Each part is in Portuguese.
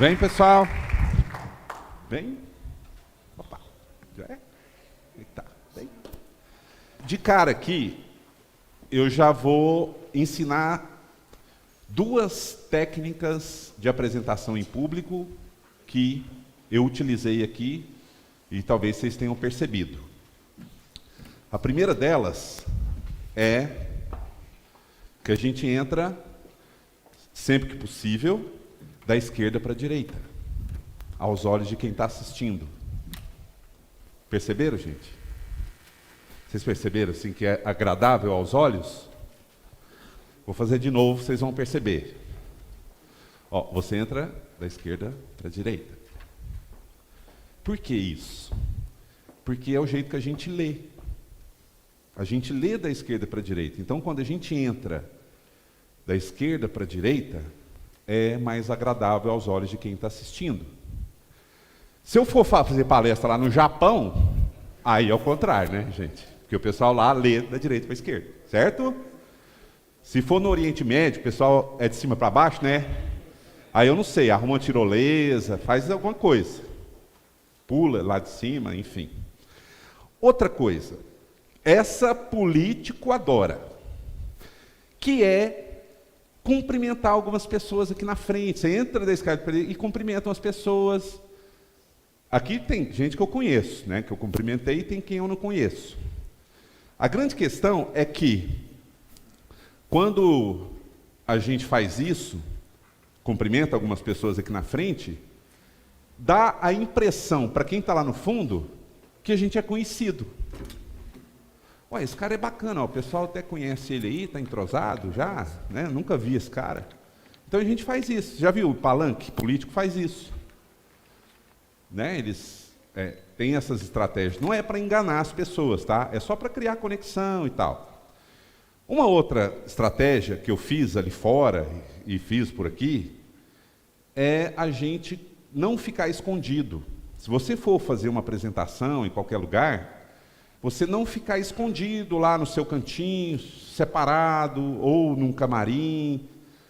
Vem, pessoal. Vem. Opa. Já é? Eita. Vem. De cara aqui, eu já vou ensinar duas técnicas de apresentação em público que eu utilizei aqui e talvez vocês tenham percebido. A primeira delas é que a gente entra, sempre que possível, da esquerda para a direita, aos olhos de quem está assistindo. Perceberam, gente? Vocês perceberam assim que é agradável aos olhos? Vou fazer de novo, vocês vão perceber. Ó, você entra da esquerda para a direita. Por que isso? Porque é o jeito que a gente lê. A gente lê da esquerda para a direita. Então, quando a gente entra da esquerda para a direita, é mais agradável aos olhos de quem está assistindo. Se eu for fazer palestra lá no Japão, aí é o contrário, né, gente? Porque o pessoal lá lê da direita para a esquerda, certo? Se for no Oriente Médio, o pessoal é de cima para baixo, né? Aí eu não sei, arruma uma tirolesa, faz alguma coisa. Pula lá de cima, enfim. Outra coisa, essa político adora, que é cumprimentar algumas pessoas aqui na frente. Você entra da escada e cumprimentam as pessoas. Aqui tem gente que eu conheço, né, que eu cumprimentei, e tem quem eu não conheço. A grande questão é que, quando a gente faz isso, cumprimenta algumas pessoas aqui na frente, dá a impressão, para quem está lá no fundo, que a gente é conhecido. Ué, esse cara é bacana, ó, o pessoal até conhece ele aí, está entrosado já, né? Nunca vi esse cara. Então a gente faz isso. Já viu o palanque político faz isso? Né? Eles têm essas estratégias. Não é para enganar as pessoas, tá? É só para criar conexão e tal. Uma outra estratégia que eu fiz ali fora e fiz por aqui é a gente não ficar escondido. Se você for fazer uma apresentação em qualquer lugar, você não ficar escondido lá no seu cantinho, separado, ou num camarim.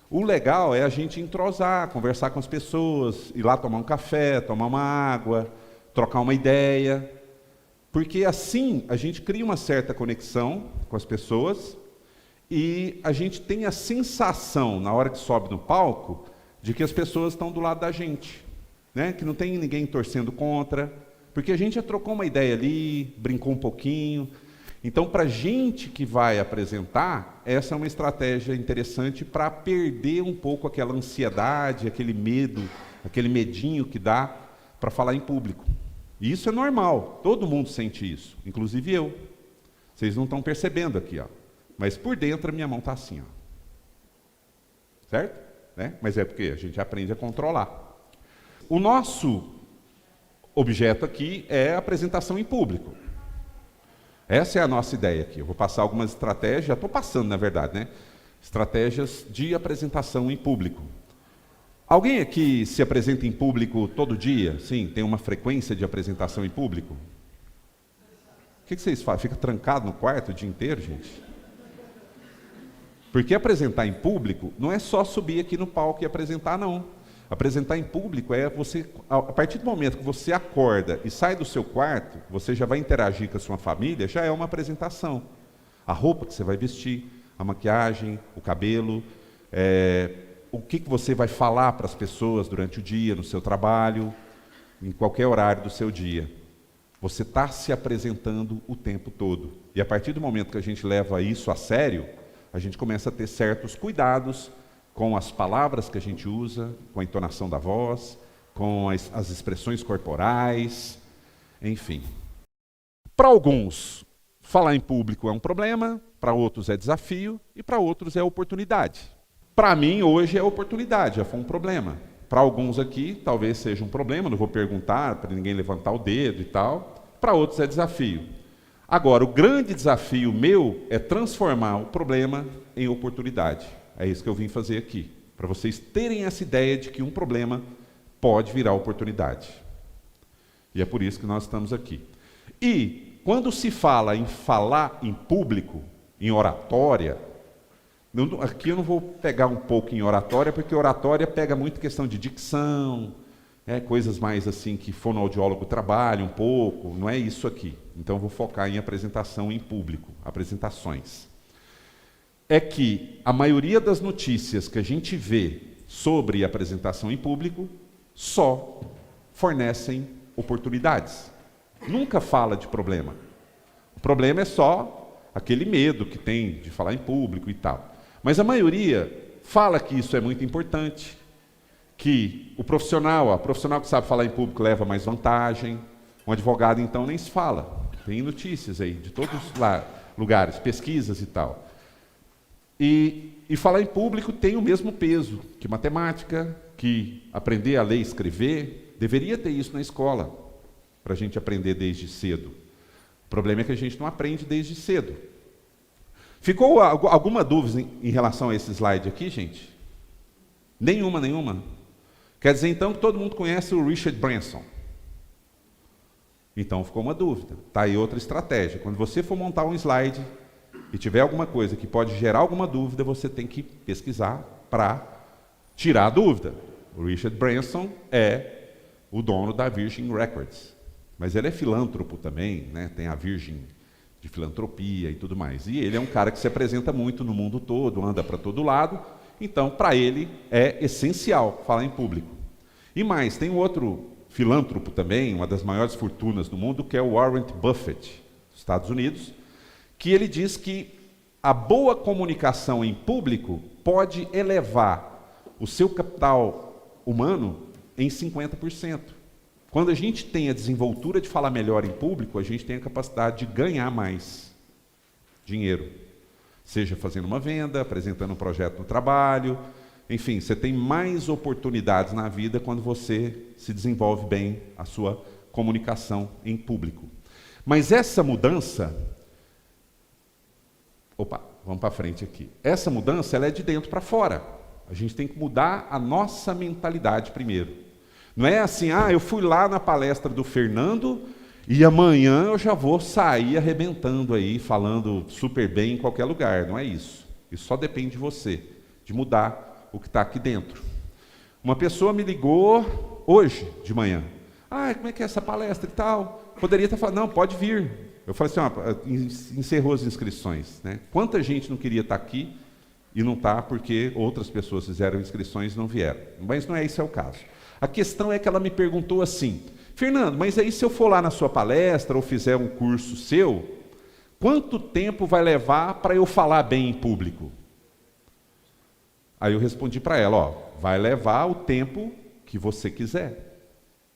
O legal é a gente entrosar, conversar com as pessoas, ir lá tomar um café, tomar uma água, trocar uma ideia. Porque assim a gente cria uma certa conexão com as pessoas e a gente tem a sensação, na hora que sobe no palco, de que as pessoas estão do lado da gente, né? Que não tem ninguém torcendo contra. Porque a gente já trocou uma ideia ali, brincou um pouquinho. Então, para a gente que vai apresentar, essa é uma estratégia interessante para perder um pouco aquela ansiedade, aquele medo, aquele medinho que dá para falar em público. E isso é normal, todo mundo sente isso, inclusive eu. Vocês não estão percebendo aqui, ó. Mas por dentro a minha mão está assim, ó. Certo? Né? Mas é porque a gente aprende a controlar. O nosso objeto aqui é a apresentação em público. Essa é a nossa ideia aqui. Eu vou passar algumas estratégias, já estou passando, na verdade, né? Estratégias de apresentação em público. Alguém aqui se apresenta em público todo dia? Sim, tem uma frequência de apresentação em público? O que vocês fazem? Fica trancado no quarto o dia inteiro, gente? Porque apresentar em público não é só subir aqui no palco e apresentar, não. Apresentar em público é você, a partir do momento que você acorda e sai do seu quarto, você já vai interagir com a sua família, já é uma apresentação. A roupa que você vai vestir, a maquiagem, o cabelo, o que você vai falar para as pessoas durante o dia, no seu trabalho, em qualquer horário do seu dia. Você está se apresentando o tempo todo. E a partir do momento que a gente leva isso a sério, a gente começa a ter certos cuidados com as palavras que a gente usa, com a entonação da voz, com as expressões corporais, enfim. Para alguns, falar em público é um problema, para outros é desafio e para outros é oportunidade. Para mim, hoje é oportunidade, já foi um problema. Para alguns aqui, talvez seja um problema, não vou perguntar para ninguém levantar o dedo e tal. Para outros é desafio. Agora, o grande desafio meu é transformar o problema em oportunidade. É isso que eu vim fazer aqui, para vocês terem essa ideia de que um problema pode virar oportunidade. E é por isso que nós estamos aqui. E, quando se fala em público, em oratória, aqui eu não vou pegar um pouco em oratória, porque oratória pega muito questão de dicção, coisas mais assim que fonoaudiólogo trabalha um pouco, não é isso aqui. Então eu vou focar em apresentação em público, apresentações. É que a maioria das notícias que a gente vê sobre apresentação em público só fornecem oportunidades. Nunca fala de problema. O problema é só aquele medo que tem de falar em público e tal. Mas a maioria fala que isso é muito importante, que o profissional que sabe falar em público leva mais vantagem. Um advogado, então, nem se fala. Tem notícias aí de todos os lugares, pesquisas e tal. E falar em público tem o mesmo peso que matemática, que aprender a ler e escrever. Deveria ter isso na escola, para a gente aprender desde cedo. O problema é que a gente não aprende desde cedo. Ficou alguma dúvida em relação a esse slide aqui, gente? Nenhuma. Quer dizer, então, que todo mundo conhece o Richard Branson. Então, ficou uma dúvida. Está aí outra estratégia. Quando você for montar um slide e tiver alguma coisa que pode gerar alguma dúvida, você tem que pesquisar para tirar a dúvida. O Richard Branson é o dono da Virgin Records. Mas ele é filântropo também, né? Tem a Virgin de filantropia e tudo mais. E ele é um cara que se apresenta muito no mundo todo, anda para todo lado. Então, para ele, é essencial falar em público. E mais, tem um outro filântropo também, uma das maiores fortunas do mundo, que é o Warren Buffett, dos Estados Unidos, que ele diz que a boa comunicação em público pode elevar o seu capital humano em 50%. Quando a gente tem a desenvoltura de falar melhor em público, a gente tem a capacidade de ganhar mais dinheiro. Seja fazendo uma venda, apresentando um projeto no trabalho, enfim, você tem mais oportunidades na vida quando você se desenvolve bem a sua comunicação em público. Mas essa mudança... vamos para frente aqui. Essa mudança ela é de dentro para fora. A gente tem que mudar a nossa mentalidade primeiro. Não é assim, eu fui lá na palestra do Fernando e amanhã eu já vou sair arrebentando aí, falando super bem em qualquer lugar. Não é isso. Isso só depende de você, de mudar o que está aqui dentro. Uma pessoa me ligou hoje de manhã. Como é que é essa palestra e tal? Poderia estar falando, não, pode vir. Eu falei assim, encerrou as inscrições. Né? Quanta gente não queria estar aqui e não está porque outras pessoas fizeram inscrições e não vieram. Mas não é esse o caso. A questão é que ela me perguntou assim, Fernando, mas aí se eu for lá na sua palestra ou fizer um curso seu, quanto tempo vai levar para eu falar bem em público? Aí eu respondi para ela, vai levar o tempo que você quiser,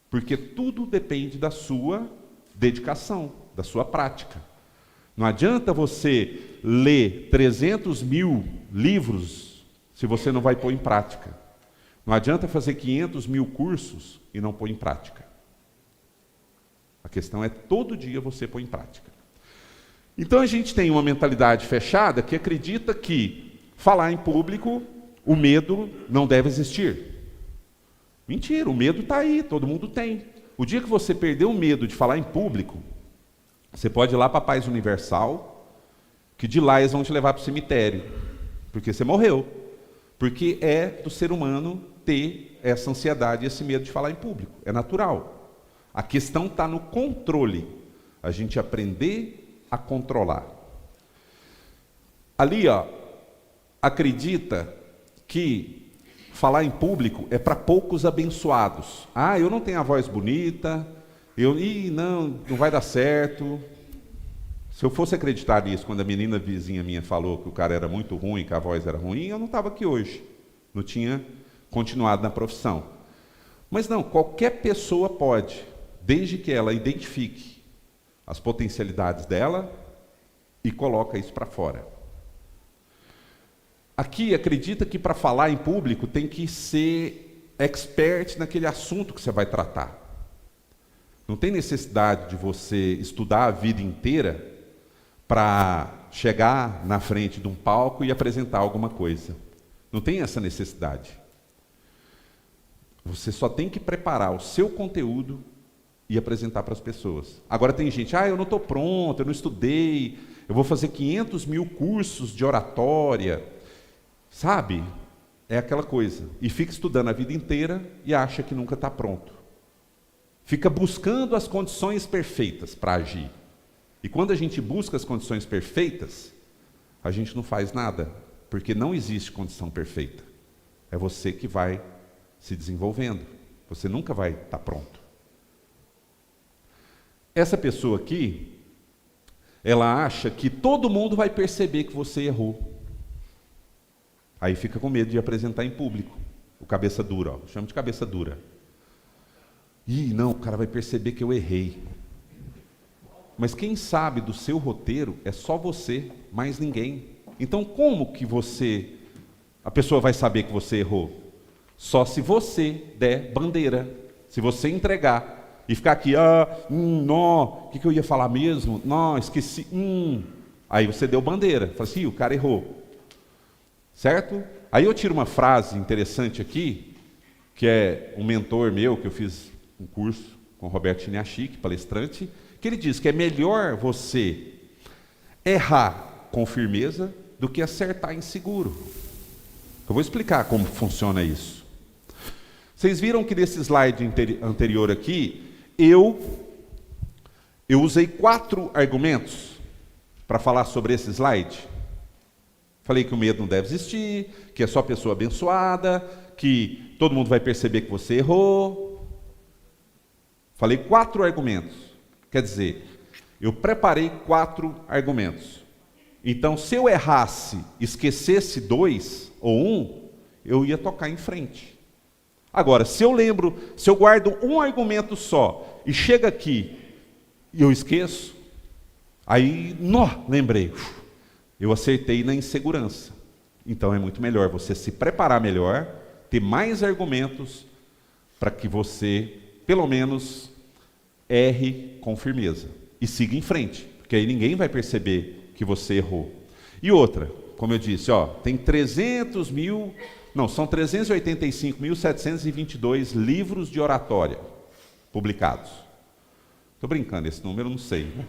porque tudo depende da sua dedicação, da sua prática. Não adianta você ler 300 mil livros se você não vai pôr em prática. Não adianta fazer 500 mil cursos e não pôr em prática. A questão é todo dia você pôr em prática. Então a gente tem uma mentalidade fechada que acredita que falar em público, o medo não deve existir. Mentira, o medo está aí, todo mundo tem. O dia que você perder o medo de falar em público, você pode ir lá para a Paz Universal, que de lá eles vão te levar para o cemitério, porque você morreu. Porque é do ser humano ter essa ansiedade e esse medo de falar em público. É natural. A questão está no controle. A gente aprender a controlar. Ali, acredita que falar em público é para poucos abençoados. Eu não tenho a voz bonita, não vai dar certo. Se eu fosse acreditar nisso, quando a menina vizinha minha falou que o cara era muito ruim, que a voz era ruim, eu não estava aqui hoje. Não tinha continuado na profissão. Mas não, qualquer pessoa pode, desde que ela identifique as potencialidades dela e coloca isso para fora. Aqui acredita que para falar em público tem que ser expert naquele assunto que você vai tratar. Não tem necessidade de você estudar a vida inteira para chegar na frente de um palco e apresentar alguma coisa. Não tem essa necessidade. Você só tem que preparar o seu conteúdo e apresentar para as pessoas. Agora tem gente, eu não estou pronto, eu não estudei, eu vou fazer 500 mil cursos de oratória. Sabe? é aquela coisa. E fica estudando a vida inteira e acha que nunca está pronto. Fica buscando as condições perfeitas para agir. E quando a gente busca as condições perfeitas, a gente não faz nada, porque não existe condição perfeita. É você que vai se desenvolvendo. Você nunca vai estar pronto. Essa pessoa aqui, ela acha que todo mundo vai perceber que você errou. Aí fica com medo de apresentar em público. O cabeça dura, ó, chama de cabeça dura. Ih, não, o cara vai perceber que eu errei. Mas quem sabe do seu roteiro é só você, mais ninguém. Então como que a pessoa vai saber que você errou? Só se você der bandeira, se você entregar e ficar aqui, não, o que eu ia falar mesmo? Não, esqueci, Aí você deu bandeira, fala assim, o cara errou. Certo? Aí eu tiro uma frase interessante aqui, que é um mentor meu, que eu fiz um curso com o Roberto Chiniachik, palestrante, que ele diz que é melhor você errar com firmeza do que acertar inseguro. Eu vou explicar como funciona isso. Vocês viram que nesse slide anterior aqui, eu usei 4 argumentos para falar sobre esse slide. Falei que o medo não deve existir, que é só pessoa abençoada, que todo mundo vai perceber que você errou. Falei 4 argumentos. Quer dizer, eu preparei 4 argumentos. Então, se eu errasse, esquecesse 2 ou 1, eu ia tocar em frente. Agora, se eu guardo um argumento só e chega aqui e eu esqueço, aí, lembrei, eu acertei na insegurança. Então é muito melhor você se preparar melhor, ter mais argumentos para que você, pelo menos, erre com firmeza e siga em frente, porque aí ninguém vai perceber que você errou. E outra, como eu disse, tem 385.722 livros de oratória publicados. Estou brincando, esse número eu não sei, né?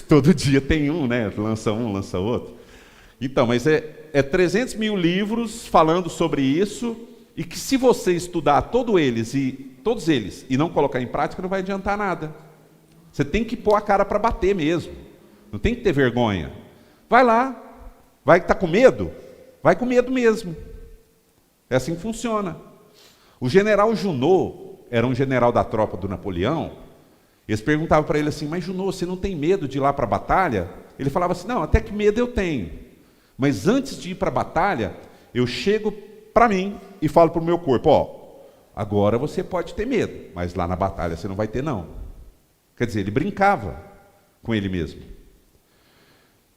Todo dia tem um, né? Lança um, lança outro. Então, mas é 300 mil livros falando sobre isso, e que se você estudar todos eles e não colocar em prática, não vai adiantar nada. Você tem que pôr a cara para bater mesmo. Não tem que ter vergonha. Vai lá. Vai estar com medo? Vai com medo mesmo. É assim que funciona. O general Junot era um general da tropa do Napoleão. Eles perguntavam para ele assim, mas Junot, você não tem medo de ir lá para a batalha? Ele falava assim, não, até que medo eu tenho. Mas antes de ir para a batalha, eu chego para mim e falo para o meu corpo, agora você pode ter medo, mas lá na batalha você não vai ter não. Quer dizer, ele brincava com ele mesmo.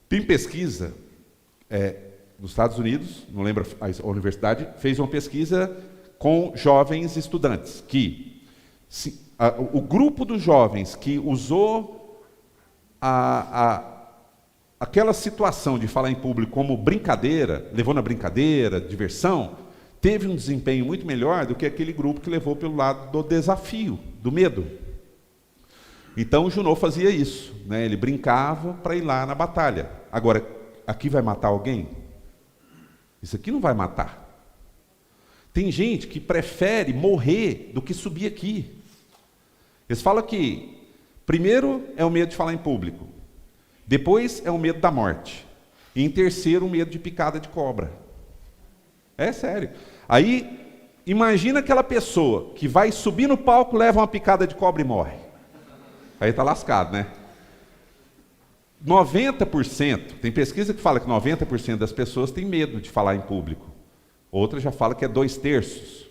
Tem pesquisa, nos Estados Unidos, não lembro a universidade, fez uma pesquisa com jovens estudantes, que o grupo dos jovens que usou aquela situação de falar em público como brincadeira, levou na brincadeira, diversão, teve um desempenho muito melhor do que aquele grupo que levou pelo lado do desafio, do medo. Então o Junot fazia isso, né? Ele brincava para ir lá na batalha. Agora, aqui vai matar alguém? Isso aqui não vai matar. Tem gente que prefere morrer do que subir aqui. Eles falam que primeiro é o medo de falar em público, depois é o medo da morte, e em terceiro o medo de picada de cobra. É sério. Aí, imagina aquela pessoa que vai subir no palco, leva uma picada de cobra e morre. Aí está lascado, né? 90%, tem pesquisa que fala que 90% das pessoas têm medo de falar em público. Outra já fala que é 2/3.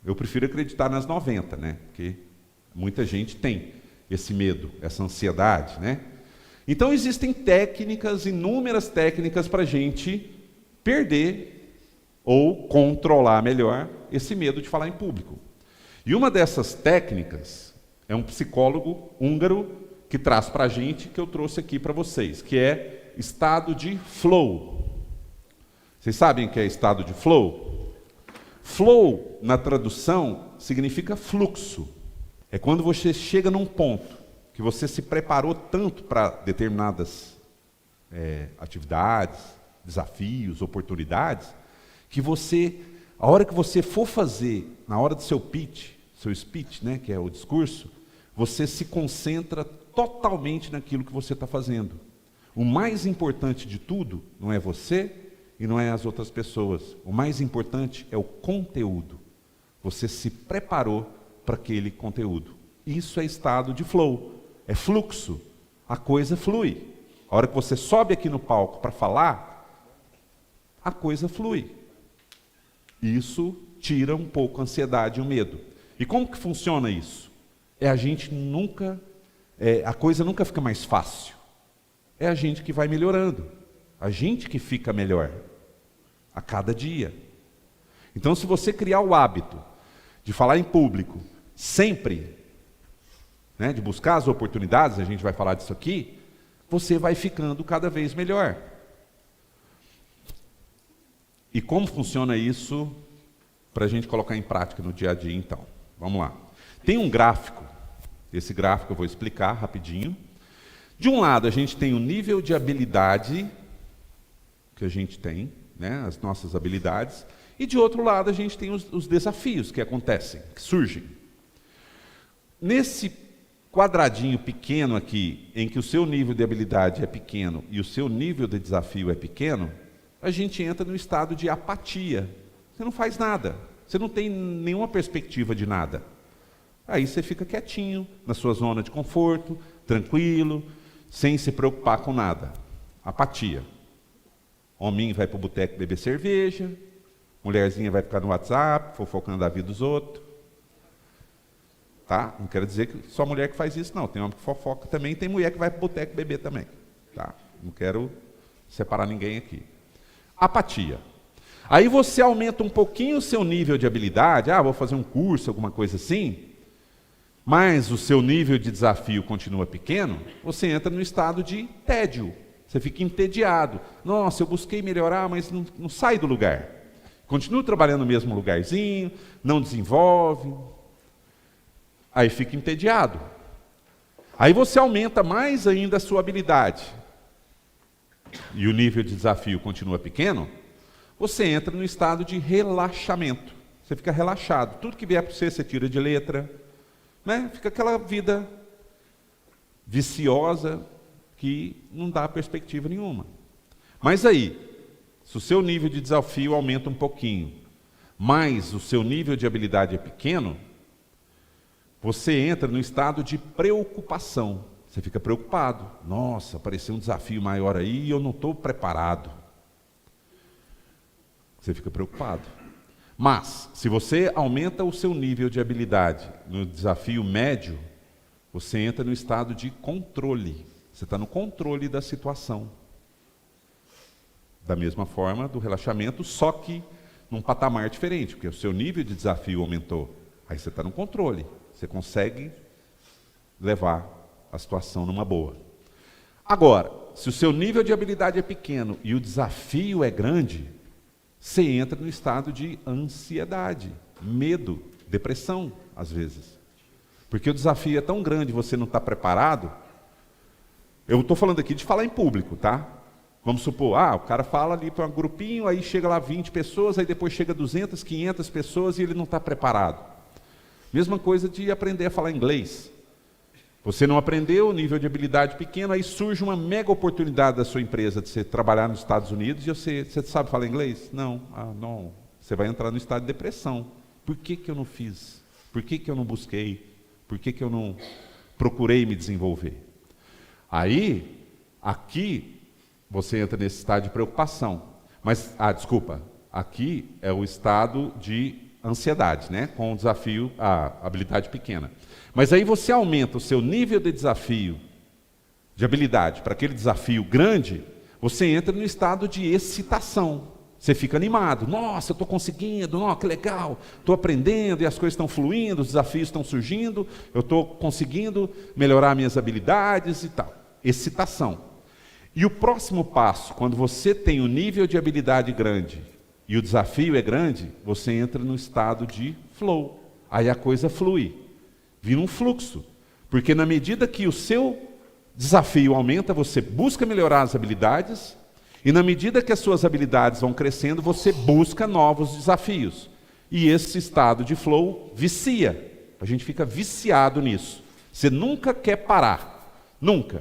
Eu prefiro acreditar nas 90%, né? Porque muita gente tem esse medo, essa ansiedade, né? Então existem técnicas, inúmeras técnicas para a gente perder ou controlar melhor esse medo de falar em público. E uma dessas técnicas é um psicólogo húngaro que traz para a gente, que eu trouxe aqui para vocês, que é estado de flow. Vocês sabem o que é estado de flow? Flow, na tradução, significa fluxo. É quando você chega num ponto que você se preparou tanto para determinadas atividades, desafios, oportunidades, que você, a hora que você for fazer, na hora do seu pitch, seu speech, né, que é o discurso, você se concentra totalmente naquilo que você está fazendo. O mais importante de tudo não é você e não é as outras pessoas. O mais importante é o conteúdo. Você se preparou para aquele conteúdo. Isso é estado de flow, é fluxo. A coisa flui. A hora que você sobe aqui no palco para falar, a coisa flui. Isso tira um pouco a ansiedade e o medo. E como que funciona isso? A coisa nunca fica mais fácil. É a gente que vai melhorando. A gente que fica melhor a cada dia. Então, se você criar o hábito de falar em público sempre, né, de buscar as oportunidades, a gente vai falar disso aqui, você vai ficando cada vez melhor. E como funciona isso para a gente colocar em prática no dia a dia, então? Vamos lá. Tem um gráfico, esse gráfico eu vou explicar rapidinho. De um lado, a gente tem o nível de habilidade que a gente tem, né, as nossas habilidades, e de outro lado, a gente tem os desafios que acontecem, que surgem. Nesse quadradinho pequeno aqui, em que o seu nível de habilidade é pequeno e o seu nível de desafio é pequeno, a gente entra no estado de apatia. Você não faz nada, você não tem nenhuma perspectiva de nada. Aí você fica quietinho, na sua zona de conforto, tranquilo, sem se preocupar com nada. Apatia. Hominho vai para o boteco beber cerveja, mulherzinha vai ficar no WhatsApp, fofocando a vida dos outros. Tá? Não quero dizer que só mulher que faz isso, não. Tem homem que fofoca também, tem mulher que vai para o boteco beber também. Tá? Não quero separar ninguém aqui. Apatia. Aí você aumenta um pouquinho o seu nível de habilidade, vou fazer um curso, alguma coisa assim, mas o seu nível de desafio continua pequeno, você entra no estado de tédio. Você fica entediado. Nossa, eu busquei melhorar, mas não sai do lugar. Continua trabalhando no mesmo lugarzinho, não desenvolve. Aí fica entediado. Aí você aumenta mais ainda a sua habilidade. E o nível de desafio continua pequeno, você entra no estado de relaxamento. Você fica relaxado. Tudo que vier para você tira de letra. Né? Fica aquela vida viciosa que não dá perspectiva nenhuma. Mas aí, se o seu nível de desafio aumenta um pouquinho, mas o seu nível de habilidade é pequeno, você entra no estado de preocupação. Você fica preocupado. Nossa, apareceu um desafio maior aí e eu não estou preparado. Você fica preocupado. Mas, se você aumenta o seu nível de habilidade no desafio médio, você entra no estado de controle. Você está no controle da situação. Da mesma forma do relaxamento, só que num patamar diferente, porque o seu nível de desafio aumentou. Aí você está no controle. Você consegue levar a situação numa boa. Agora, se o seu nível de habilidade é pequeno e o desafio é grande, você entra no estado de ansiedade, medo, depressão, às vezes. Porque o desafio é tão grande e você não está preparado. Eu estou falando aqui de falar em público, tá? Vamos supor, o cara fala ali para um grupinho, aí chega lá 20 pessoas, aí depois chega 200, 500 pessoas e ele não está preparado. Mesma coisa de aprender a falar inglês. Você não aprendeu, nível de habilidade pequeno, aí surge uma mega oportunidade da sua empresa de você trabalhar nos Estados Unidos e você sabe falar inglês? Não. Não. Você vai entrar no estado de depressão. Por que eu não fiz? Por que eu não busquei? Por que eu não procurei me desenvolver? Aí, aqui, você entra nesse estado de preocupação. Mas, aqui é o estado de ansiedade, né? Com o desafio, a habilidade pequena. Mas aí você aumenta o seu nível de desafio, de habilidade, para aquele desafio grande, você entra no estado de excitação. Você fica animado. Nossa, eu estou conseguindo, que legal, estou aprendendo e as coisas estão fluindo, os desafios estão surgindo, eu estou conseguindo melhorar minhas habilidades e tal. Excitação. E o próximo passo, quando você tem o nível de habilidade grande e o desafio é grande, você entra no estado de flow. Aí a coisa flui. Vira um fluxo. Porque na medida que o seu desafio aumenta, você busca melhorar as habilidades, E na medida que as suas habilidades vão crescendo, você busca novos desafios. E esse estado de flow vicia. A gente fica viciado nisso. Você nunca quer parar. Nunca.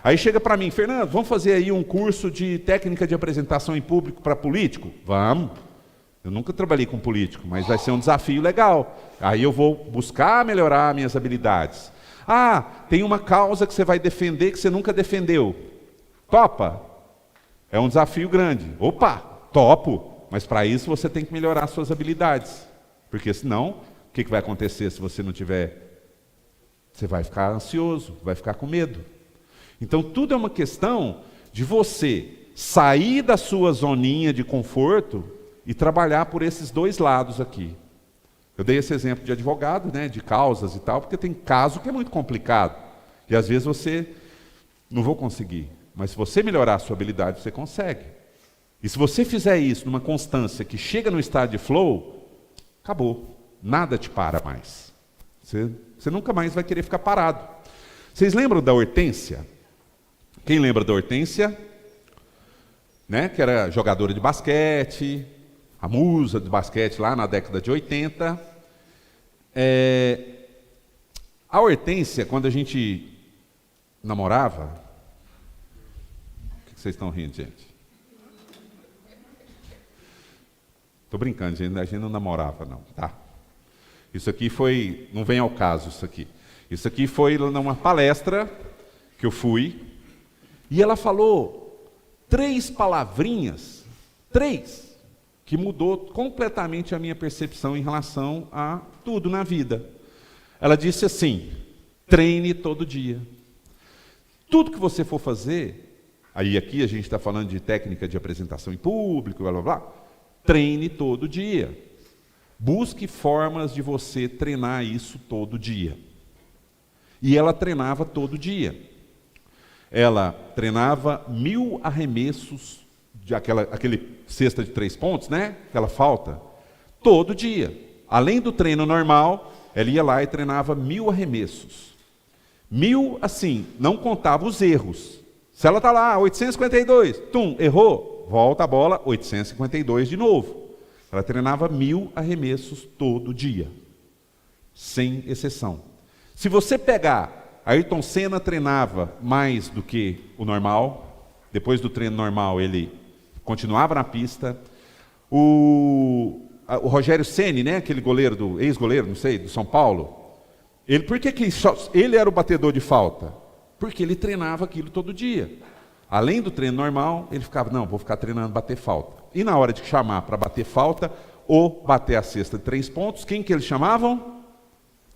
Aí chega para mim, Fernando, vamos fazer aí um curso de técnica de apresentação em público para político? Vamos. Eu nunca trabalhei com político, mas vai ser um desafio legal. Aí eu vou buscar melhorar minhas habilidades. Ah, tem uma causa que você vai defender que você nunca defendeu. Topa? É um desafio grande. Opa, topo. Mas para isso você tem que melhorar suas habilidades. Porque senão, o que vai acontecer se você não tiver? Você vai ficar ansioso, vai ficar com medo. Então tudo é uma questão de você sair da sua zoninha de conforto e trabalhar por esses dois lados aqui. Eu dei esse exemplo de advogado, né, de causas e tal, porque tem caso que é muito complicado. E às vezes você não vou conseguir. Mas se você melhorar a sua habilidade, você consegue. E se você fizer isso numa constância que chega no estado de flow, acabou. Nada te para mais. Você nunca mais vai querer ficar parado. Vocês lembram da Hortência? Quem lembra da Hortência? Né? Que era jogadora de basquete, a musa de basquete lá na década de 80. A Hortência, quando a gente namorava... O que vocês estão rindo, gente? Estou brincando, gente, a gente não namorava, não, tá? Isso aqui foi... Não vem ao caso, isso aqui. Isso aqui foi numa palestra que eu fui, e ela falou 3 palavrinhas, 3, que mudou completamente a minha percepção em relação a tudo na vida. Ela disse assim: treine todo dia. Tudo que você for fazer, aí aqui a gente está falando de técnica de apresentação em público, blá blá blá, treine todo dia. Busque formas de você treinar isso todo dia. E ela treinava todo dia. Ela treinava 1000 arremessos, aquele cesta de 3 pontos, né? Aquela falta, todo dia. Além do treino normal, ela ia lá e treinava 1000 arremessos. 1000, assim, não contava os erros. Se ela está lá, 852, errou, volta a bola, 852 de novo. Ela treinava 1000 arremessos todo dia, sem exceção. Se você pegar, Ayrton Senna treinava mais do que o normal. Depois do treino normal, ele continuava na pista. O Rogério Ceni, né, aquele goleiro, ex-goleiro, não sei, do São Paulo, por que ele era o batedor de falta? Porque ele treinava aquilo todo dia. Além do treino normal, ele ficava, não, vou ficar treinando bater falta. E na hora de chamar para bater falta, ou bater a cesta de 3 pontos, quem que eles chamavam?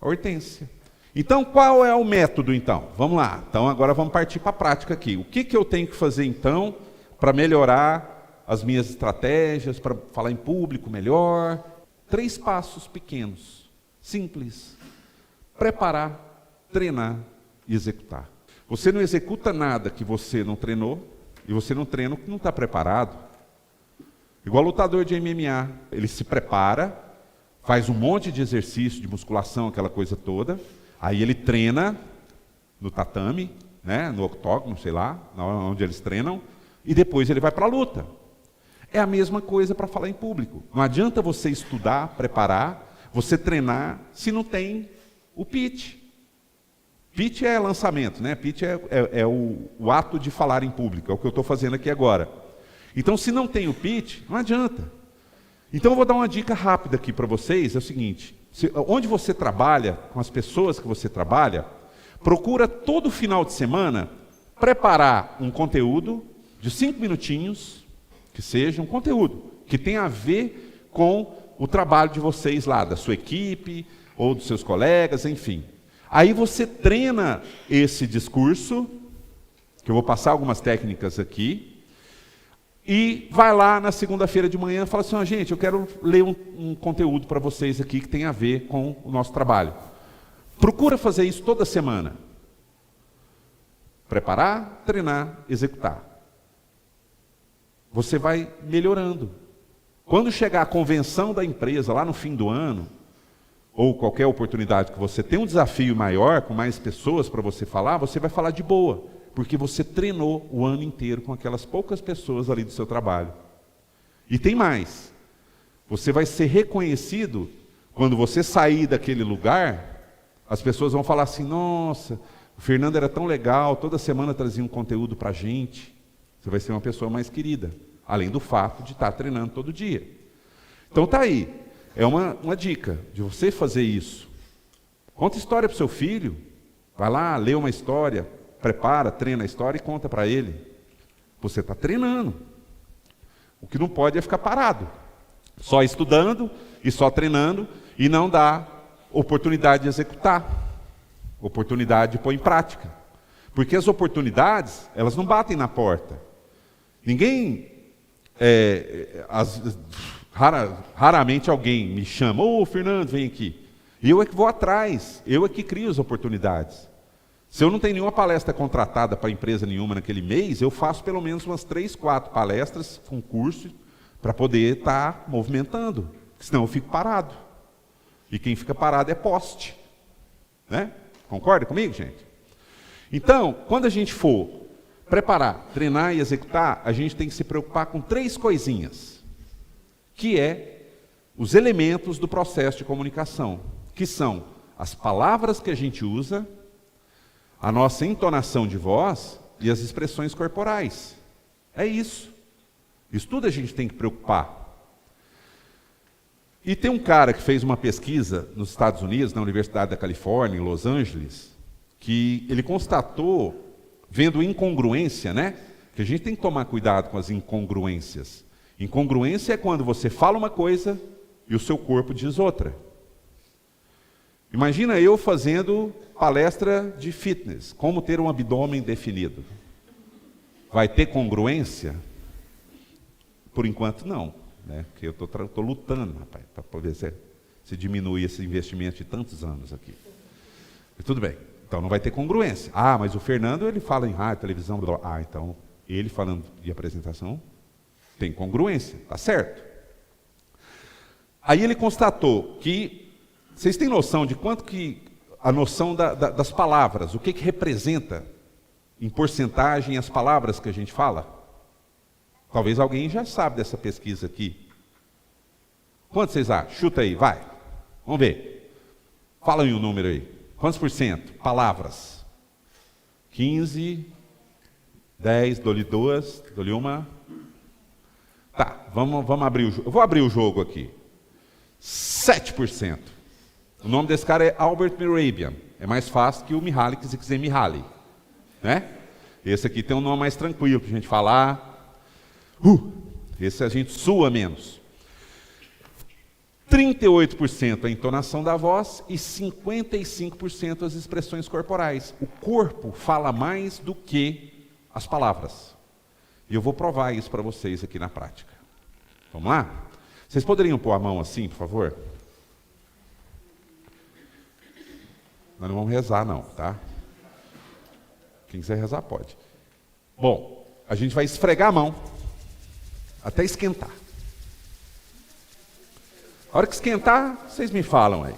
A Hortência. Então, qual é o método, então? Vamos lá. Então, agora vamos partir para a prática aqui. O que eu tenho que fazer, então, para melhorar as minhas estratégias, para falar em público melhor? 3 passos pequenos, simples. Preparar, treinar e executar. Você não executa nada que você não treinou, e você não treina o que não está preparado. Igual lutador de MMA, ele se prepara, faz um monte de exercício de musculação, aquela coisa toda. Aí ele treina no tatame, né, no octógono, sei lá, onde eles treinam, e depois ele vai para a luta. É a mesma coisa para falar em público. Não adianta você estudar, preparar, você treinar, se não tem o pitch. Pitch é lançamento, né? Pitch é o ato de falar em público, é o que eu estou fazendo aqui agora. Então, se não tem o pitch, não adianta. Então, eu vou dar uma dica rápida aqui para vocês, é o seguinte... Onde você trabalha, com as pessoas que você trabalha, procura todo final de semana preparar um conteúdo de 5 minutinhos, que seja um conteúdo que tenha a ver com o trabalho de vocês lá, da sua equipe, ou dos seus colegas, enfim. Aí você treina esse discurso, que eu vou passar algumas técnicas aqui, e vai lá na segunda-feira de manhã e fala assim, gente, eu quero ler um conteúdo para vocês aqui que tem a ver com o nosso trabalho. Procura fazer isso toda semana. Preparar, treinar, executar. Você vai melhorando. Quando chegar a convenção da empresa, lá no fim do ano, ou qualquer oportunidade que você tem um desafio maior, com mais pessoas para você falar, você vai falar de boa. Porque você treinou o ano inteiro com aquelas poucas pessoas ali do seu trabalho. E tem mais. Você vai ser reconhecido quando você sair daquele lugar, as pessoas vão falar assim, nossa, o Fernando era tão legal, toda semana trazia um conteúdo para a gente. Você vai ser uma pessoa mais querida, além do fato de estar treinando todo dia. Então tá aí, é uma dica de você fazer isso. Conta história para o seu filho, vai lá, lê uma história, prepara, treina a história e conta para ele. Você está treinando. O que não pode é ficar parado, só estudando e só treinando e não dar oportunidade de executar, oportunidade de pôr em prática. Porque as oportunidades, elas não batem na porta. Ninguém, raramente alguém me chama, ô Fernando, vem aqui. E eu é que vou atrás, eu é que crio as oportunidades. Se eu não tenho nenhuma palestra contratada para empresa nenhuma naquele mês, eu faço pelo menos umas 3, 4 palestras, concurso, para poder estar movimentando. Senão eu fico parado. E quem fica parado é poste. Né? Concorda comigo, gente? Então, quando a gente for preparar, treinar e executar, a gente tem que se preocupar com 3 coisinhas, que é os elementos do processo de comunicação, que são as palavras que a gente usa, a nossa entonação de voz e as expressões corporais. É isso. Isso tudo a gente tem que preocupar. E tem um cara que fez uma pesquisa nos Estados Unidos, na Universidade da Califórnia, em Los Angeles, que ele constatou, vendo incongruência, né? Que a gente tem que tomar cuidado com as incongruências. Incongruência é quando você fala uma coisa e o seu corpo diz outra. Imagina eu fazendo palestra de fitness, como ter um abdômen definido. Vai ter congruência? Por enquanto não, né? Porque eu estou lutando, rapaz, para poder se diminuir esse investimento de tantos anos aqui. E tudo bem, então não vai ter congruência. Ah, mas o Fernando, ele fala em rádio, televisão, blá, blá. Ah, então ele falando de apresentação tem congruência, tá certo. Aí ele constatou que, vocês têm noção de quanto que a noção das palavras, o que representa em porcentagem as palavras que a gente fala? Talvez alguém já sabe dessa pesquisa aqui. Quanto vocês acham? Chuta aí, vai. Vamos ver. Fala aí um número aí. Quantos por cento? Palavras. 15, 10, dou-lhe 2, dou-lhe 1. Tá, vamos abrir o jogo. Eu vou abrir o jogo aqui. 7%. O nome desse cara é Albert Mehrabian. É mais fácil que o Mihaly Csikszentmihalyi, né? Esse aqui tem um nome mais tranquilo para a gente falar. Esse a gente sua menos. 38% a entonação da voz e 55% as expressões corporais. O corpo fala mais do que as palavras. E eu vou provar isso para vocês aqui na prática. Vamos lá? Vocês poderiam pôr a mão assim, por favor? Nós não vamos rezar não, tá? Quem quiser rezar pode. Bom, a gente vai esfregar a mão até esquentar. A hora que esquentar, vocês me falam aí.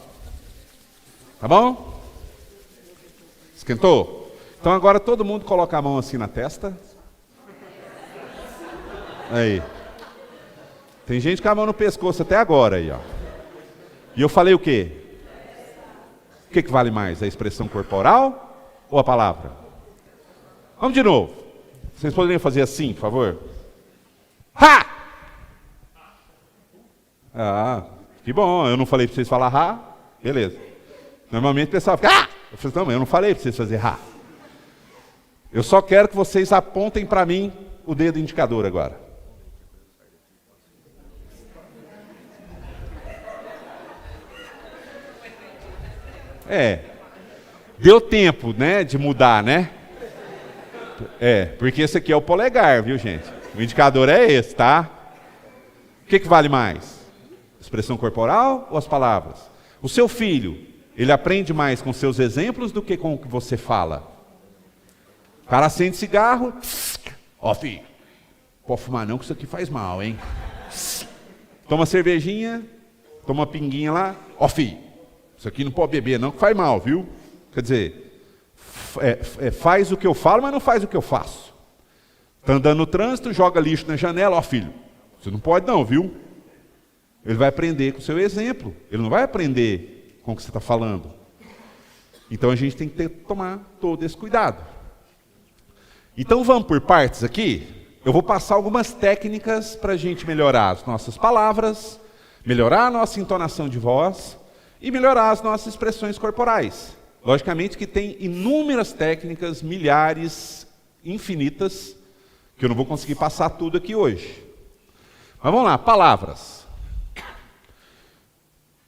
Tá bom? Esquentou? Então agora todo mundo coloca a mão assim na testa. Aí. Tem gente com a mão no pescoço até agora aí, ó. E eu falei o quê? O que vale mais? A expressão corporal ou a palavra? Vamos de novo. Vocês poderiam fazer assim, por favor? Ha! Ah, que bom. Eu não falei para vocês falar ha. Beleza. Normalmente o pessoal fica, ah! Eu falei, não, mas eu não falei para vocês fazer ha. Eu só quero que vocês apontem para mim o dedo indicador agora. Deu tempo, né, de mudar, né? Porque esse aqui é o polegar, viu, gente? O indicador é esse, tá? O que vale mais? Expressão corporal ou as palavras? O seu filho, ele aprende mais com seus exemplos do que com o que você fala? O cara acende cigarro, ó, filho, pode fumar não, que isso aqui faz mal, hein? Toma cervejinha, toma uma pinguinha lá, ó, filho, isso aqui não pode beber não, que faz mal, viu? Quer dizer, faz o que eu falo, mas não faz o que eu faço. Está andando no trânsito, joga lixo na janela, ó filho, você não pode não, viu? Ele vai aprender com o seu exemplo, ele não vai aprender com o que você está falando. Então a gente tem que tomar todo esse cuidado. Então vamos por partes aqui. Eu vou passar algumas técnicas para a gente melhorar as nossas palavras, melhorar a nossa entonação de voz e melhorar as nossas expressões corporais. Logicamente que tem inúmeras técnicas, milhares, infinitas, que eu não vou conseguir passar tudo aqui hoje. Mas vamos lá, palavras.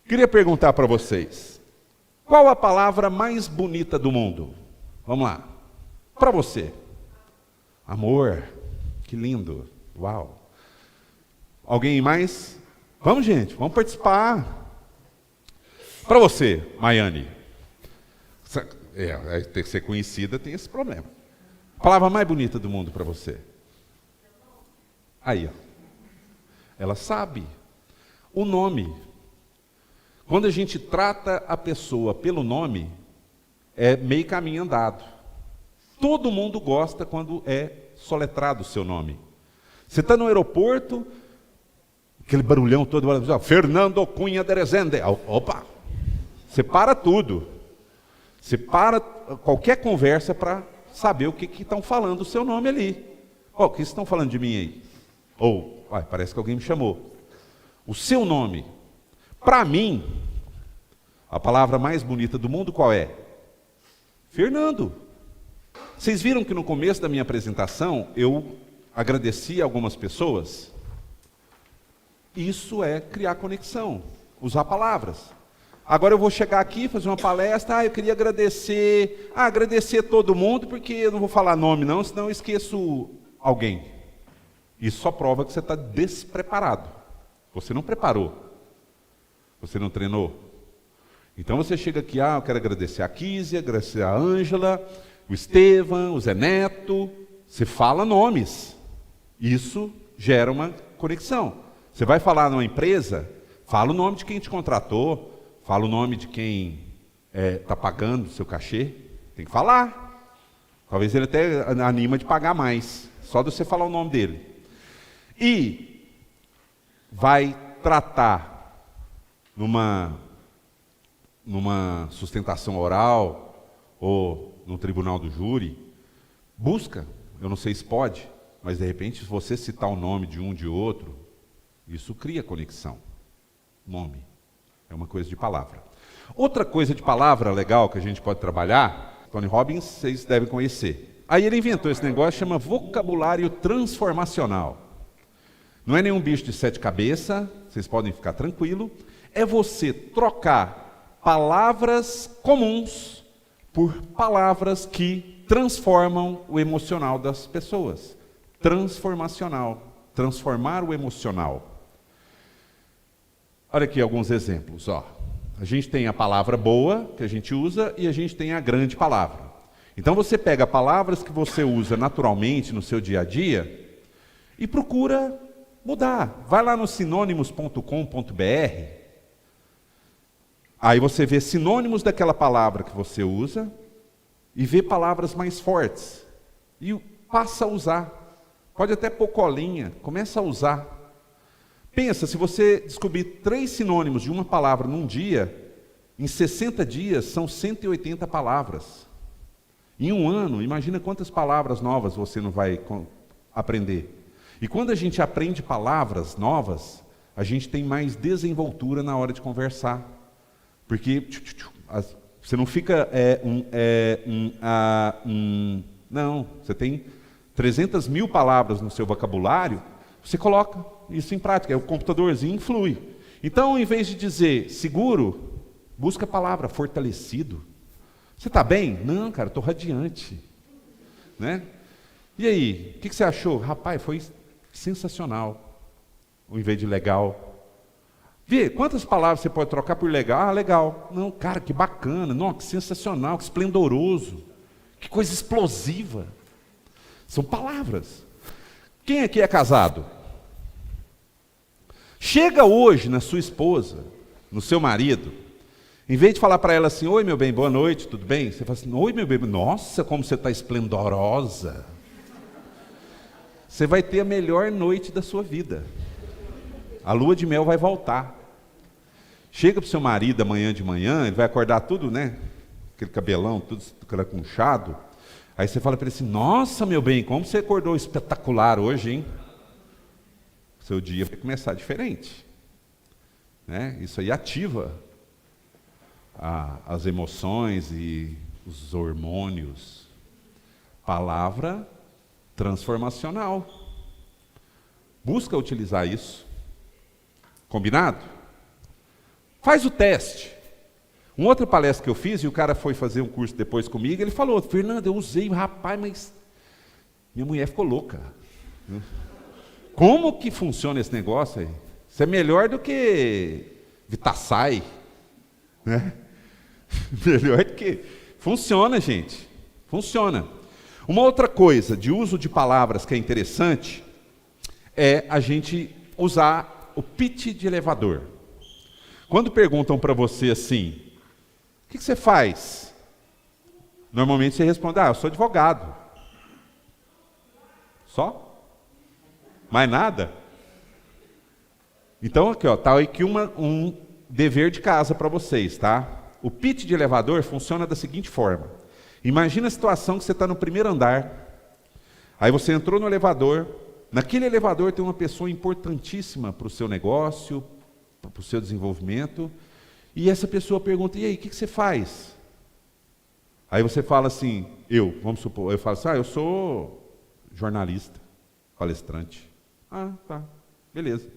Queria perguntar para vocês, qual a palavra mais bonita do mundo? Vamos lá, para você. Amor, que lindo, uau. Alguém mais? Vamos gente, vamos participar. Para você, Maiane. Ter que ser conhecida tem esse problema. Palavra mais bonita do mundo para você. Aí, ó. Ela sabe. O nome. Quando a gente trata a pessoa pelo nome, é meio caminho andado. Todo mundo gosta quando é soletrado o seu nome. Você está no aeroporto, aquele barulhão todo, Fernando Cunha de Rezende. Opa! Você para tudo. Você para qualquer conversa para saber o que estão falando o seu nome ali. O que estão falando de mim aí? Ou, parece que alguém me chamou. O seu nome. Para mim, a palavra mais bonita do mundo qual é? Fernando. Vocês viram que no começo da minha apresentação, eu agradeci a algumas pessoas? Isso é criar conexão, usar palavras. Agora eu vou chegar aqui, fazer uma palestra, eu queria agradecer todo mundo, porque eu não vou falar nome não, senão eu esqueço alguém. Isso só prova que você está despreparado. Você não preparou. Você não treinou. Então você chega aqui, eu quero agradecer a Kísia, agradecer a Ângela, o Estevam, o Zé Neto. Você fala nomes. Isso gera uma conexão. Você vai falar numa empresa, fala o nome de quem te contratou, fala o nome de quem está pagando o seu cachê. Tem que falar. Talvez ele até anima de pagar mais, só de você falar o nome dele. E vai tratar numa sustentação oral ou no tribunal do júri, busca, eu não sei se pode, mas de repente se você citar o nome de um de outro, isso cria conexão. Nome é uma coisa de palavra. Outra coisa de palavra legal que a gente pode trabalhar, Tony Robbins, vocês devem conhecer. Aí ele inventou esse negócio, chama vocabulário transformacional. Não é nenhum bicho de 7 cabeças, vocês podem ficar tranquilos. É você trocar palavras comuns por palavras que transformam o emocional das pessoas. Transformacional. Transformar o emocional. Olha aqui alguns exemplos. A gente tem a palavra boa, que a gente usa, e a gente tem a grande palavra. Então você pega palavras que você usa naturalmente no seu dia a dia e procura mudar. Vai lá no sinônimos.com.br. Aí você vê sinônimos daquela palavra que você usa e vê palavras mais fortes. E passa a usar. Pode até pôr colinha, começa a usar. Pensa, se você descobrir 3 sinônimos de uma palavra num dia, em 60 dias são 180 palavras. Em um ano, imagina quantas palavras novas você não vai aprender. E quando a gente aprende palavras novas, a gente tem mais desenvoltura na hora de conversar. Porque você não fica não, você tem 300 mil palavras no seu vocabulário, você coloca isso em prática, o computadorzinho flui. Então, em vez de dizer seguro, busca a palavra fortalecido. Você está bem? Não, cara, estou radiante. Né? E aí, o que você achou? Rapaz, foi sensacional, ao invés de legal. Vê, quantas palavras você pode trocar por legal? Legal. Não, cara, que bacana. Não, que sensacional, que esplendoroso. Que coisa explosiva. São palavras. Quem aqui é casado? Chega hoje na sua esposa, no seu marido, Em vez de falar para ela assim, oi meu bem, boa noite, tudo bem? Você fala assim, oi meu bem, nossa, como você está esplendorosa. Você vai ter a melhor noite da sua vida. A lua de mel vai voltar. Chega para o seu marido amanhã de manhã, ele vai acordar tudo, né? Aquele cabelão, tudo carakunchado. Aí você fala para ele assim, nossa meu bem, como você acordou espetacular hoje, hein? Seu dia vai começar diferente. Né? Isso aí ativa as emoções e os hormônios. Palavra transformacional. Busca utilizar isso. Combinado? Faz o teste. Uma outra palestra que eu fiz, e o cara foi fazer um curso depois comigo, ele falou, Fernando, eu usei, rapaz, mas minha mulher ficou louca. Como que funciona esse negócio aí? Isso é melhor do que Vitassai, né? Melhor do que... Funciona, gente. Funciona. Uma outra coisa de uso de palavras que é interessante é a gente usar o pitch de elevador. Quando perguntam para você assim, o que você faz? Normalmente você responde, eu sou advogado. Só? Mais nada? Então aqui, tá aqui um dever de casa para vocês, tá? O pitch de elevador funciona da seguinte forma. Imagina a situação que você está no primeiro andar, aí você entrou no elevador, naquele elevador tem uma pessoa importantíssima para o seu negócio, para o seu desenvolvimento, e essa pessoa pergunta, e aí, o que você faz? Aí você fala assim, vamos supor, eu falo assim, eu sou jornalista, palestrante. Tá, beleza.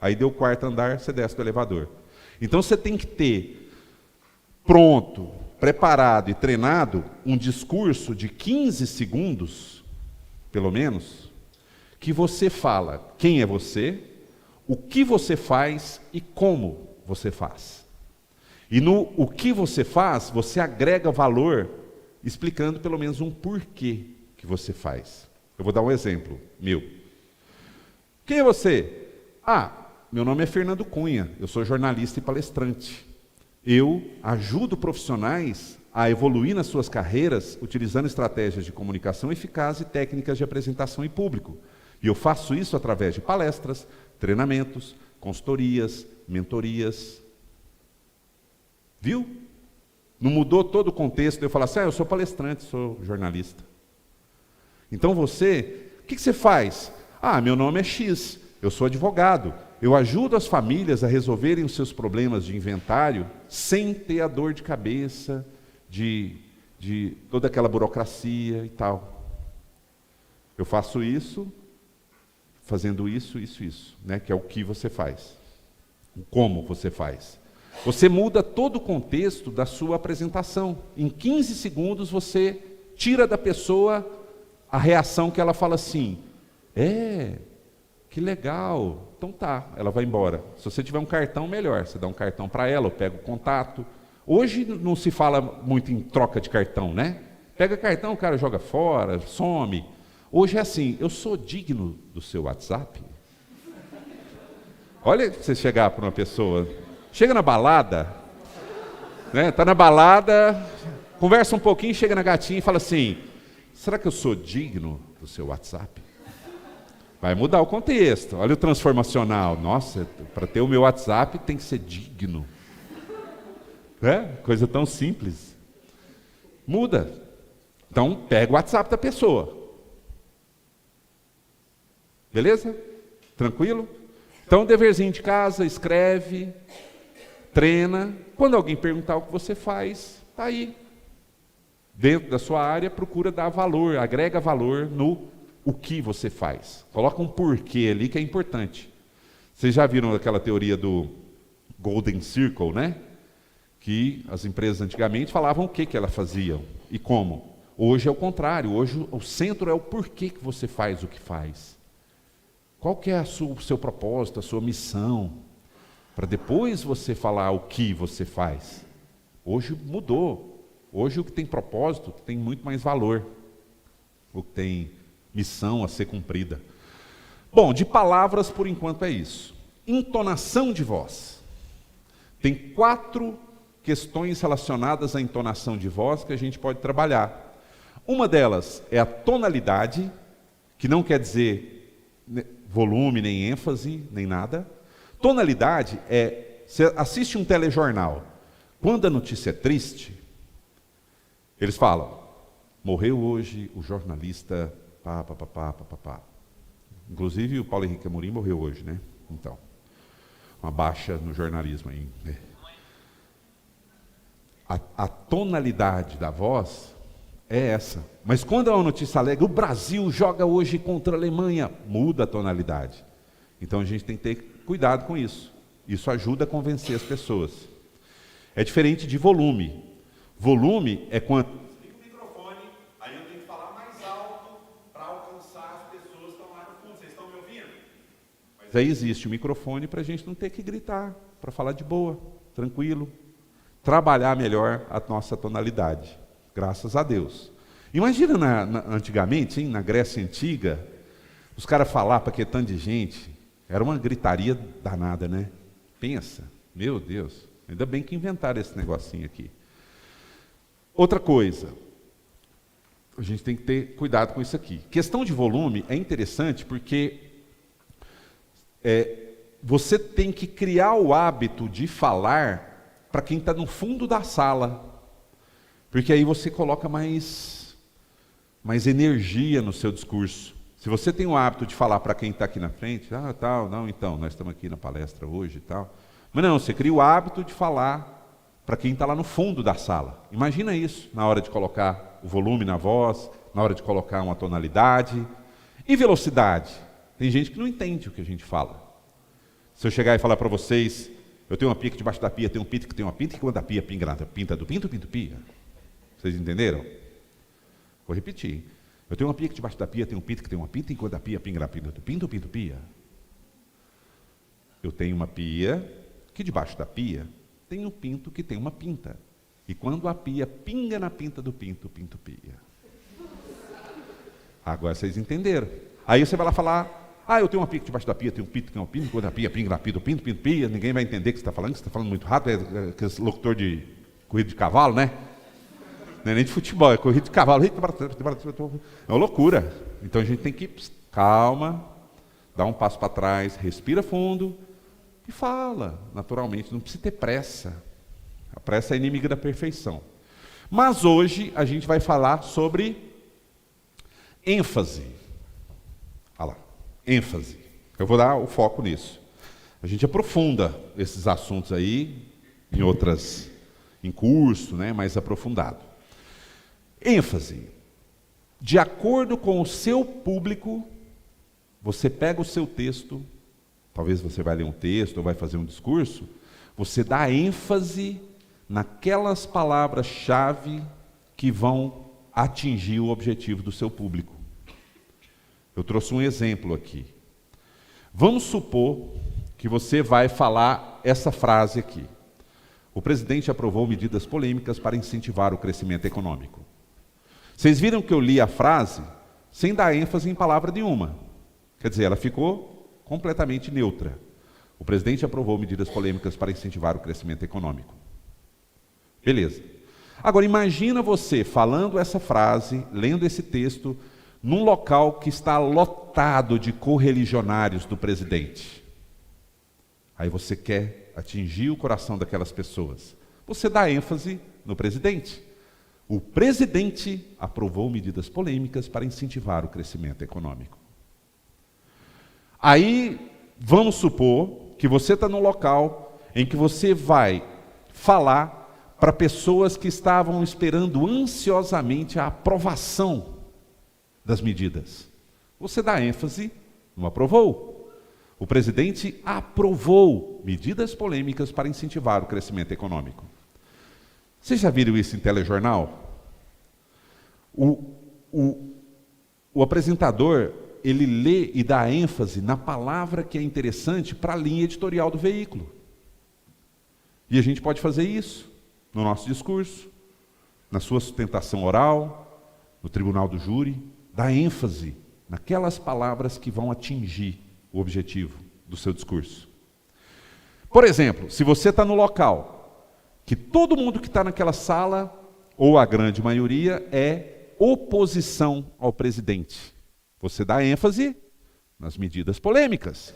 Aí deu o quarto andar, você desce do elevador. Então você tem que ter pronto, preparado e treinado um discurso de 15 segundos, pelo menos, que você fala quem é você, o que você faz e como você faz. E no o que você faz, você agrega valor, explicando pelo menos um porquê que você faz. Eu vou dar um exemplo meu. Quem é você? Meu nome é Fernando Cunha, eu sou jornalista e palestrante. Eu ajudo profissionais a evoluir nas suas carreiras utilizando estratégias de comunicação eficaz e técnicas de apresentação em público. E eu faço isso através de palestras, treinamentos, consultorias, mentorias. Viu? Não mudou todo o contexto de eu falar assim, eu sou palestrante, sou jornalista. Então você, o que você faz? Meu nome é X, eu sou advogado. Eu ajudo as famílias a resolverem os seus problemas de inventário sem ter a dor de cabeça, de toda aquela burocracia e tal. Eu faço isso, fazendo isso, né? Que é o que você faz. O como você faz. Você muda todo o contexto da sua apresentação. Em 15 segundos você tira da pessoa a reação que ela fala assim, que legal, então tá, ela vai embora. Se você tiver um cartão, melhor, você dá um cartão para ela, ou pega o contato. Hoje não se fala muito em troca de cartão, né? Pega cartão, o cara joga fora, some. Hoje é assim, eu sou digno do seu WhatsApp? Olha você chegar para uma pessoa, chega na balada, né? Tá na balada, conversa um pouquinho, chega na gatinha e fala assim, será que eu sou digno do seu WhatsApp? Vai mudar o contexto. Olha o transformacional. Nossa, para ter o meu WhatsApp tem que ser digno. Coisa tão simples. Muda. Então, pega o WhatsApp da pessoa. Beleza? Tranquilo? Então, deverzinho de casa, escreve, treina. Quando alguém perguntar o que você faz, está aí. Dentro da sua área, procura dar valor, agrega valor no o que você faz. Coloca um porquê ali que é importante. Vocês já viram aquela teoria do Golden Circle, né? Que as empresas antigamente falavam o que elas faziam e como. Hoje é o contrário. Hoje o centro é o porquê que você faz o que faz. Qual que é o seu propósito, a sua missão? Para depois você falar o que você faz. Hoje mudou. Hoje o que tem propósito tem muito mais valor. O que tem missão a ser cumprida. Bom, de palavras por enquanto é isso. Entonação de voz. Tem 4 questões relacionadas à entonação de voz que a gente pode trabalhar. Uma delas é a tonalidade, que não quer dizer volume, nem ênfase, nem nada. Tonalidade é, você assiste um telejornal, quando a notícia é triste, eles falam, morreu hoje o jornalista pá, pá, pá, pá, pá, pá. Inclusive o Paulo Henrique Amorim morreu hoje, né? Então, uma baixa no jornalismo aí. A tonalidade da voz é essa. Mas quando é uma notícia alegre, o Brasil joga hoje contra a Alemanha, muda a tonalidade. Então a gente tem que ter cuidado com isso. Isso ajuda a convencer as pessoas. É diferente de volume. Volume é quando liga o microfone, aí eu tenho que falar mais alto para alcançar as pessoas que estão lá no fundo. Vocês estão me ouvindo? Mas aí existe o microfone para a gente não ter que gritar, para falar de boa, tranquilo. Trabalhar melhor a nossa tonalidade. Graças a Deus. Imagina antigamente, hein, na Grécia Antiga, os caras falavam para aquele tanto de gente, era uma gritaria danada, né? Pensa, meu Deus, ainda bem que inventaram esse negocinho aqui. Outra coisa, a gente tem que ter cuidado com isso aqui. Questão de volume é interessante porque você tem que criar o hábito de falar para quem está no fundo da sala. Porque aí você coloca mais energia no seu discurso. Se você tem o hábito de falar para quem está aqui na frente, então, nós estamos aqui na palestra hoje e tal. Mas não, você cria o hábito de falar para quem está lá no fundo da sala. Imagina isso, na hora de colocar o volume na voz, na hora de colocar uma tonalidade. E velocidade? Tem gente que não entende o que a gente fala. Se eu chegar e falar para vocês, eu tenho uma pia que debaixo da pia tem um pinto que tem uma pinta, e quando a pia pinga na pinta do pinto, pinto pia. Vocês entenderam? Vou repetir. Eu tenho uma pia que debaixo da pia tem um pinto que tem uma pinta, e quando a pia pinga na pinta do pinto, pinto pia. Eu tenho uma pia que debaixo da pia tem um pinto que tem uma pinta. E quando a pia pinga na pinta do pinto, pinto pia. Agora vocês entenderam. Aí você vai lá falar, eu tenho uma pia que debaixo da pia tem um pinto que tem uma pinta, e quando a pia pinga na pinta do pinto, pinto pia, ninguém vai entender o que você está falando, que você está falando muito rápido, é aquele locutor de corrida de cavalo, né? Não é nem de futebol, é corrida de cavalo. É uma loucura. Então a gente tem que, calma, dá um passo para trás, respira fundo e fala, naturalmente, não precisa ter pressa. A pressa é inimiga da perfeição. Mas hoje a gente vai falar sobre ênfase. Olha lá, ênfase. Eu vou dar o foco nisso. A gente aprofunda esses assuntos aí em curso, né, mais aprofundado. ênfase. De acordo com o seu público, você pega o seu texto, talvez você vai ler um texto ou vai fazer um discurso, você dá ênfase naquelas palavras-chave que vão atingir o objetivo do seu público. Eu trouxe um exemplo aqui. Vamos supor que você vai falar essa frase aqui. O presidente aprovou medidas polêmicas para incentivar o crescimento econômico. Vocês viram que eu li a frase sem dar ênfase em palavra nenhuma. Quer dizer, ela ficou completamente neutra. O presidente aprovou medidas polêmicas para incentivar o crescimento econômico. Beleza. Agora, imagina você falando essa frase, lendo esse texto, num local que está lotado de correligionários do presidente. Aí você quer atingir o coração daquelas pessoas. Você dá ênfase no presidente. O presidente aprovou medidas polêmicas para incentivar o crescimento econômico. Aí, vamos supor que você está num local em que você vai falar para pessoas que estavam esperando ansiosamente a aprovação das medidas. Você dá ênfase, não aprovou. O presidente aprovou medidas polêmicas para incentivar o crescimento econômico. Vocês já viram isso em telejornal? O apresentador, ele lê e dá ênfase na palavra que é interessante para a linha editorial do veículo. E a gente pode fazer isso no nosso discurso, na sua sustentação oral, no tribunal do júri, dá ênfase naquelas palavras que vão atingir o objetivo do seu discurso. Por exemplo, se você está no local que todo mundo que está naquela sala, ou a grande maioria, é oposição ao presidente. Você dá ênfase nas medidas polêmicas.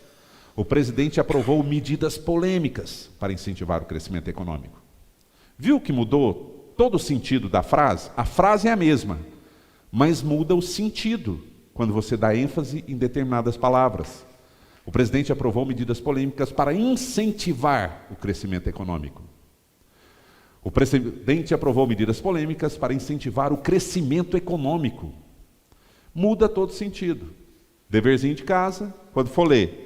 O presidente aprovou medidas polêmicas para incentivar o crescimento econômico. Viu que mudou todo o sentido da frase? A frase é a mesma, mas muda o sentido quando você dá ênfase em determinadas palavras. O presidente aprovou medidas polêmicas para incentivar o crescimento econômico. O presidente aprovou medidas polêmicas para incentivar o crescimento econômico. Muda todo sentido. Deverzinho de casa, quando for ler,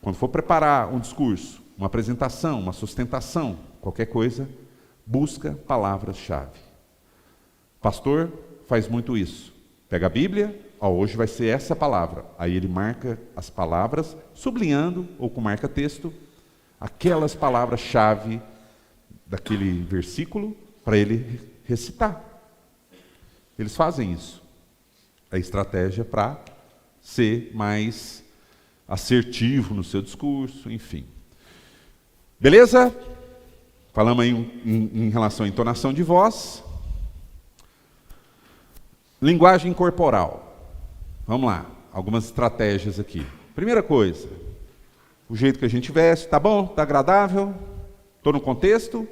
quando for preparar um discurso, uma apresentação, uma sustentação, qualquer coisa, busca palavras-chave. Pastor faz muito isso. Pega a Bíblia, hoje vai ser essa palavra. Aí ele marca as palavras, sublinhando ou com marca-texto, aquelas palavras-chave daquele versículo para ele recitar. Eles fazem isso. A estratégia para ser mais assertivo no seu discurso, enfim. Beleza? Falamos aí em relação à entonação de voz. Linguagem corporal. Vamos lá, algumas estratégias aqui. Primeira coisa, o jeito que a gente veste, tá bom? Tá agradável? Estou no contexto?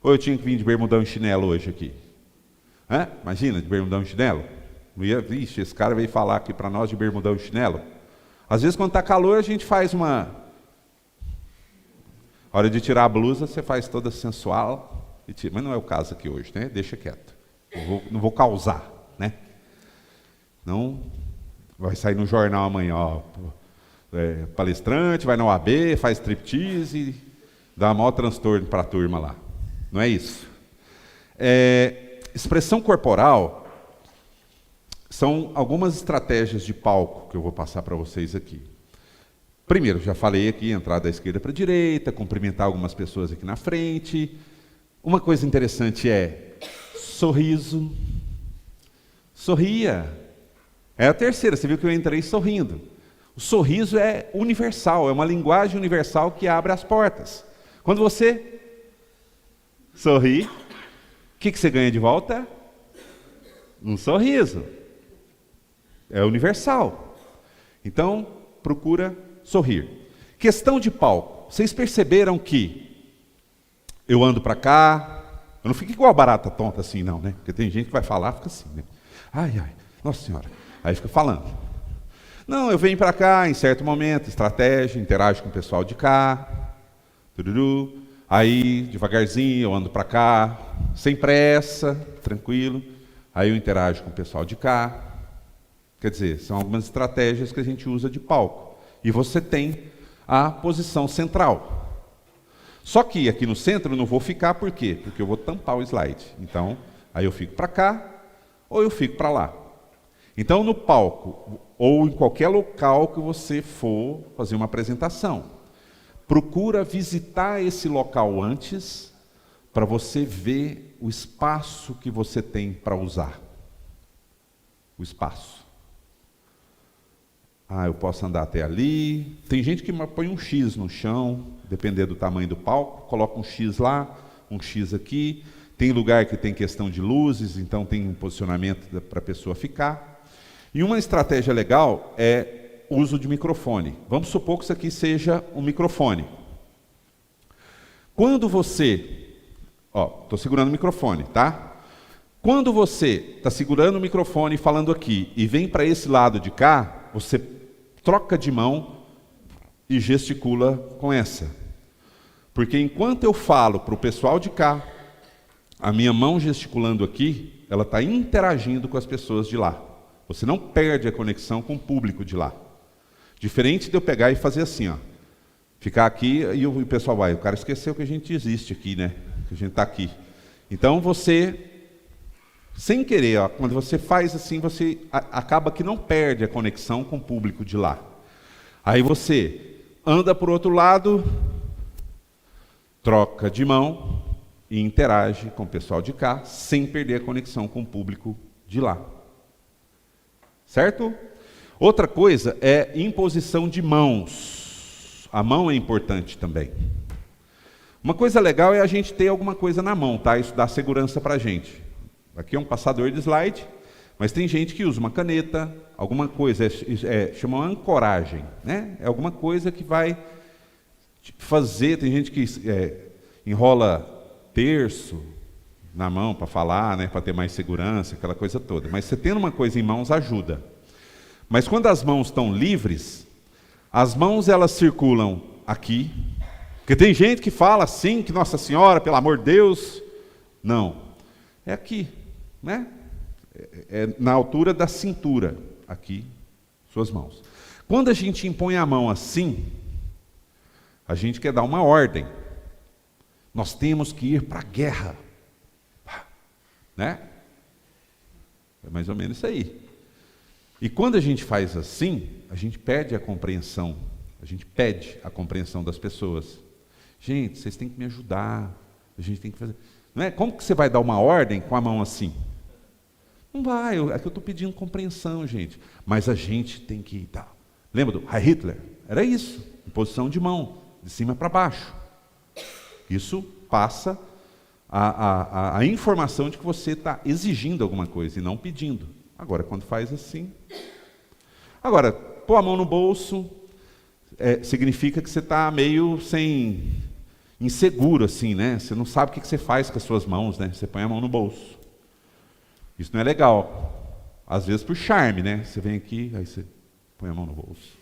Ou eu tinha que vir de bermudão e chinelo hoje aqui? Imagina, de bermudão e chinelo? Não ia, vixe, esse cara veio falar aqui para nós de bermudão e chinelo. Às vezes, quando está calor, a gente faz uma... A hora de tirar a blusa, você faz toda sensual. E tira. Mas não é o caso aqui hoje, né? Deixa quieto. Não vou causar, né? Não vai sair no jornal amanhã, ó. Palestrante, vai na OAB, faz striptease, dá maior transtorno para a turma lá. Não é isso. Expressão corporal são algumas estratégias de palco que eu vou passar para vocês aqui. Primeiro, já falei aqui, entrar da esquerda para a direita, cumprimentar algumas pessoas aqui na frente. Uma coisa interessante é sorriso. Sorria. É a terceira, você viu que eu entrei sorrindo. O sorriso é universal, é uma linguagem universal que abre as portas. Quando você sorri, o que você ganha de volta? Um sorriso. É universal. Então, procura sorrir. Questão de palco. Vocês perceberam que eu ando para cá, eu não fico igual barata tonta assim não, né? Porque tem gente que vai falar, fica assim, né? Ai, nossa senhora. Aí fica falando. Não, eu venho para cá em certo momento, estratégia, interajo com o pessoal de cá, tururu. Aí, devagarzinho, eu ando para cá, sem pressa, tranquilo. Aí eu interajo com o pessoal de cá. Quer dizer, são algumas estratégias que a gente usa de palco. E você tem a posição central. Só que aqui no centro eu não vou ficar, por quê? Porque eu vou tampar o slide. Então, aí eu fico para cá, ou eu fico para lá. Então, no palco, ou em qualquer local que você for fazer uma apresentação, procura visitar esse local antes, para você ver o espaço que você tem para usar. O espaço. Eu posso andar até ali. Tem gente que põe um X no chão, dependendo do tamanho do palco, coloca um X lá, um X aqui. Tem lugar que tem questão de luzes, então tem um posicionamento para a pessoa ficar. E uma estratégia legal é o uso de microfone. Vamos supor que isso aqui seja um microfone. Quando você... estou segurando o microfone, tá? Quando você está segurando o microfone falando aqui e vem para esse lado de cá, você troca de mão e gesticula com essa. Porque enquanto eu falo para o pessoal de cá, a minha mão gesticulando aqui, ela está interagindo com as pessoas de lá. Você não perde a conexão com o público de lá. Diferente de eu pegar e fazer assim, ó. Ficar aqui e o pessoal vai, o cara esqueceu que a gente existe aqui, né? Que a gente está aqui. Então você... Sem querer, quando você faz assim, você acaba que não perde a conexão com o público de lá. Aí você anda para o outro lado, troca de mão e interage com o pessoal de cá, sem perder a conexão com o público de lá. Certo? Outra coisa é imposição de mãos. A mão é importante também. Uma coisa legal é a gente ter alguma coisa na mão, tá? Isso dá segurança para a gente. Aqui é um passador de slide, mas tem gente que usa uma caneta, alguma coisa, chama uma ancoragem, né? É alguma coisa que vai fazer, tem gente que enrola terço na mão para falar, né? Para ter mais segurança, aquela coisa toda. Mas você tendo uma coisa em mãos ajuda. Mas quando as mãos estão livres, as mãos elas circulam aqui, porque tem gente que fala assim, que Nossa Senhora, pelo amor de Deus, não, é aqui, né? É na altura da cintura, aqui, suas mãos. Quando a gente impõe a mão assim, a gente quer dar uma ordem. Nós temos que ir para a guerra, né? É mais ou menos isso aí. E quando a gente faz assim, a gente pede a compreensão, a gente pede a compreensão das pessoas. Gente, vocês têm que me ajudar, a gente tem que fazer. Não é? Como que você vai dar uma ordem com a mão assim? Não vai, é que eu estou pedindo compreensão, gente. Mas a gente tem que dar. Lembra do Heil Hitler? Era isso, em posição de mão, de cima para baixo. Isso passa a informação de que você está exigindo alguma coisa e não pedindo. Agora, quando faz assim... Agora, pôr a mão no bolso significa que você está meio inseguro, assim, né? Você não sabe o que você faz com as suas mãos, né? Você põe a mão no bolso. Isso não é legal. Às vezes por charme, né? Você vem aqui, aí você põe a mão no bolso.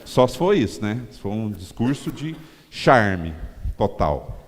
Só se for isso, né? Se for um discurso de charme total.